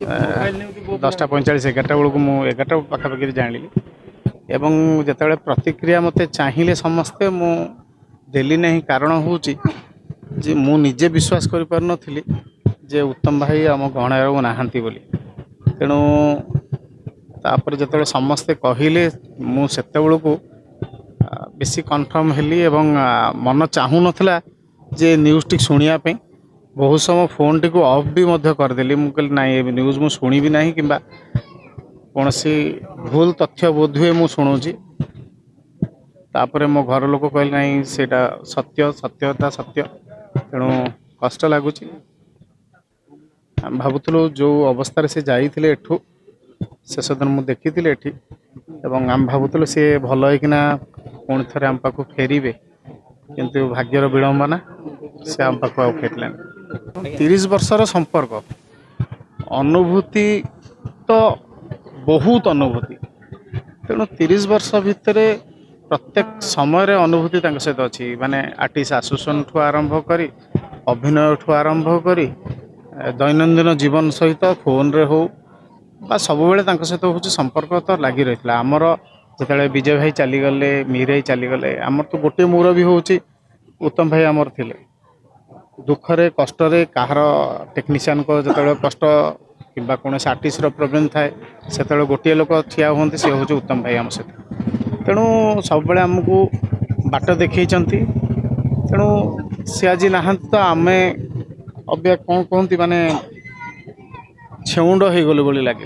10:45 11टा बेलू मुझे 11टा पाखापाखि जानी एवं जिते प्रतिक्रिया मत चाहिए समस्ते मुझे ना कारण हूँ मुझे विश्वास कर पार नी जे उत्तम भाई आम गहणार नहांती बोली तेणु तापर जो समस्ते कहले मुझे को बेसी कन्फर्म हेली एवं मन चाहू नाला जे न्यूज़ टी शुणापी बहुत समय फोन टी को ऑफ भी करदेली मुझे ना ये न्यूज़ मुझे शुणी ना कि कौन सी भूल तथ्य बोध हुए मुझे शुणुची तापर मो घर लोक कहले ना सेटा सत्य सत्यता सत्य तेणु कष्ट लगुच भावुलु जो अवस्था से जाइए एठू शेष दिन मुझे देखी एठी एवं आम भावुलु सी भल होना पुणी थे आम पाक फेरे किंतु भाग्यर विड़ंबना से आम पाक फेरला 30 वर्षर संपर्क अनुभूति तो बहुत अनुभूति तेणु 30 वर्ष भितर प्रत्येक समय अनुभूति सहित अच्छी माने आर्टिस्ट एसोसिएशन ठू आरंभ करी अभिनय ठू आरंभ करी दैनंदिन जीवन सहित फोन रे हो सब बेले सहित हूँ संपर्क तो लगी रही आमर जिते विजय भाई चलीगले मीर भाई चलीगले आमर तो गोटे मुरबी हूँ उत्तम भाई आमर थे दुखरे कष्टरे कहार टेक्नीशियन को जो कष्ट कि कौन आर्टिस्ट प्रोब्लेम थाए से गोटे लोक ठिया हूँ सी हूँ उत्तम भाई आम सहित तेणु सब आमको बाट देखी तेणु सी आज ना तो आम अव्या कौन कहती माने छेउंड हो गलु बोली लगे